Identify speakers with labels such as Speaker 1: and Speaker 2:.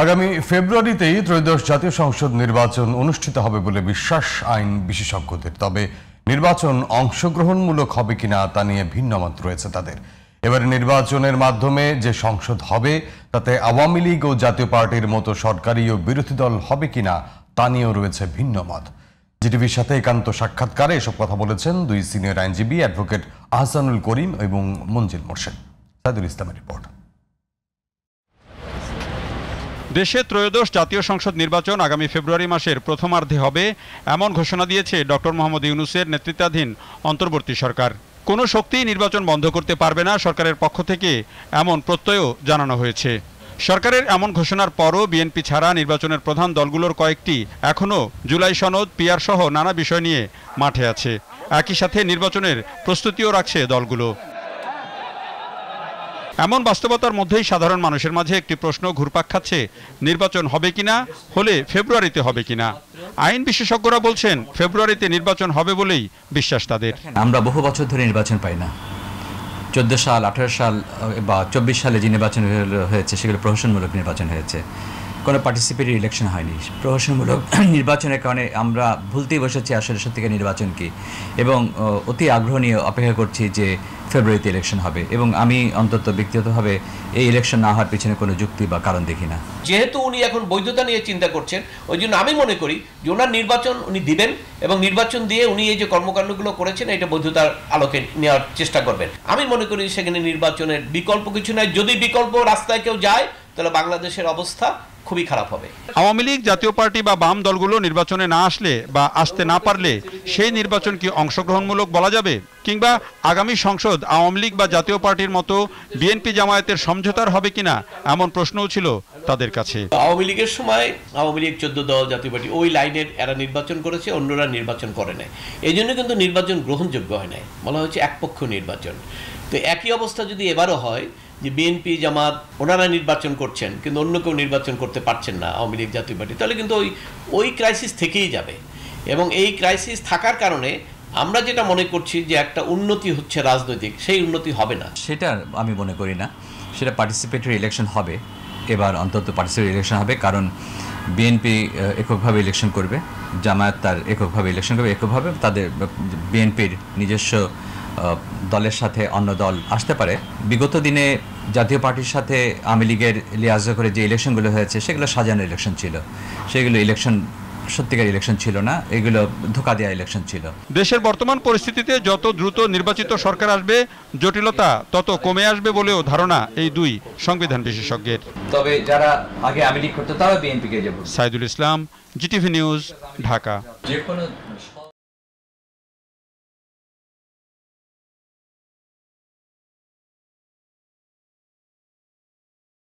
Speaker 1: আগামী ফেব্রুয়ারিতেই ত্রয়োদশ জাতীয় সংসদ নির্বাচন অনুষ্ঠিত হবে বলে বিশ্বাস আইন বিশেষজ্ঞদের। তবে নির্বাচন অংশগ্রহণমূলক হবে কিনা তা নিয়ে ভিন্ন মত রয়েছে তাদের। এবারে নির্বাচনের মাধ্যমে যে সংসদ হবে তাতে আওয়ামী লীগ ও জাতীয় পার্টির মতো সরকারি ও বিরোধী দল হবে কিনা তা নিয়েও রয়েছে ভিন্ন মত। জিটিভির সাথে একান্ত সাক্ষাৎকারে এসব কথা বলেছেন দুই সিনিয়র আইনজীবী অ্যাডভোকেট আহসানুল করিম এবং মঞ্জিল মোর্শেদ। সাইদুল ইসলামের রিপোর্ট।
Speaker 2: দেশে ত্রয়োদশ জাতীয় সংসদ নির্বাচন আগামী ফেব্রুয়ারি মাসের প্রথমার্ধে হবে এমন ঘোষণা দিয়েছে ডক্টর মোহাম্মদ ইউনূসের নেতৃত্বাধীন অন্তর্বর্তী সরকার। কোনো শক্তিই নির্বাচন বন্ধ করতে পারবে না সরকারের পক্ষ থেকে এমন প্রত্যয়ও জানানো হয়েছে। সরকারের এমন ঘোষণার পরও বিএনপি ছাড়া নির্বাচনের প্রধান দলগুলোর কয়েকটি এখনও জুলাই সনদ পিআর সহ নানা বিষয় নিয়ে মাঠে আছে। একই সাথে নির্বাচনের প্রস্তুতিও রাখছে দলগুলো। এমন বাস্তবতার মধ্যেই সাধারণ মানুষের মাঝে একটি প্রশ্ন ঘুরপাক খাচ্ছে, নির্বাচন হবে কিনা, হলে ফেব্রুয়ারিতে হবে কিনা। আইন বিশেষজ্ঞরা বলছেন ফেব্রুয়ারিতে নির্বাচন হবে বলেই বিশ্বাস তাদের।
Speaker 3: আমরা বহু বছর ধরে নির্বাচন পাই না। 14 সাল 18 সাল বা 24 সালে যে নির্বাচন হয়েছে সেগুলো প্রহসনমূলক নির্বাচন হয়েছে, কোনো পার্টিসিপেটরি ইলেকশন হয়নি। প্রহসনমূলক নির্বাচনের কারণে আমরা ভুলতেই বসেছি আসলে সত্যিকার নির্বাচন কি, এবং অতি আগ্রহ নিয়ে অপেক্ষা করছি যে ফেব্রুয়ারিতে ইলেকশন হবে। এবং আমি অন্তত ব্যক্তিগতভাবে এই ইলেকশন না হওয়ার পিছনে কোনো যুক্তি বা কারণ দেখি না।
Speaker 4: যেহেতু উনি এখন বৈধতা নিয়ে চিন্তা করছেন, ওই জন্য আমি মনে করি যে ওনার নির্বাচন উনি দিবেন এবং নির্বাচন দিয়ে উনি এই যে কর্মকাণ্ডগুলো করেছেন এটা বৈধতার আলোকে নেওয়ার চেষ্টা করবেন। আমি মনে করি সেখানে নির্বাচনের বিকল্প কিছু নাই। যদি বিকল্প রাস্তায় কেউ যায় তাহলে বাংলাদেশের অবস্থা খুবই খারাপ হবে।
Speaker 2: আওয়ামী লীগ, জাতীয় পার্টি বা বাম দলগুলো নির্বাচনে না আসলে বা আসতে না পারলে সেই নির্বাচন কি অংশগ্রহণমূলক বলা যাবে? কিংবা আগামী সংসদ আওয়ামী লীগ বা জাতীয় পার্টির মতো বিএনপি জামায়াতের সমঝোতার হবে কিনা এমন প্রশ্নও ছিল তাদের কাছে।
Speaker 4: আওয়ামী লীগের সময় আওয়ামী লীগ 14 দল, জাতীয় পার্টি ওই লাইনের এরা নির্বাচন করেছে, অন্যরা নির্বাচন করে নাই। এই জন্য কিন্তু নির্বাচন গ্রহণযোগ্য হয় নাই, বলা হচ্ছে একপক্ষ নির্বাচন। তো একই অবস্থা যদি এবারও হয় যে বিএনপি জামাত ওনারা নির্বাচন করছেন কিন্তু অন্য কেউ নির্বাচন করতে পারছেন না আওয়ামী লীগ, জাতীয় পার্টি, তাহলে কিন্তু ওই ক্রাইসিস থেকেই যাবে। এবং এই ক্রাইসিস থাকার কারণে আমরা যেটা মনে করছি যে একটা উন্নতি হচ্ছে রাজনৈতিক, সেই উন্নতি হবে না।
Speaker 3: সেটা আমি মনে করি না। সেটা পার্টিসিপেটরি ইলেকশন হবে, এবার অন্তত পার্টিসিপেটরি ইলেকশন হবে, কারণ বিএনপি এককভাবে ইলেকশন করবে, জামায়াত তার এককভাবে ইলেকশন করবে, এককভাবে তাদের বিএনপির নিজস্ব দলের সাথে অন্য দল আসতে পারে। বিগত দিনে জাতীয় পার্টির সাথে আওয়ামী লীগের লিয়াজো করে যে ইলেকশনগুলো হয়েছে সেগুলো সাজানো ইলেকশন ছিল, সেগুলো ইলেকশন সত্যিকার ইলেকশন ছিল না, এগুলো ধোঁকা দেওয়া ইলেকশন ছিল।
Speaker 2: দেশের বর্তমান পরিস্থিতিতে যত দ্রুত নির্বাচিত সরকার আসবে জটিলতা তত কমে আসবে বলেও ধারণা এই দুই সংবিধান বিশেষজ্ঞের।
Speaker 3: তবে যারা আগে আওয়ামী লীগ করতো তারা বিএনপিকে যাবে।
Speaker 2: Saidul Islam, GTV news, Dhaka.
Speaker 3: যে কোনো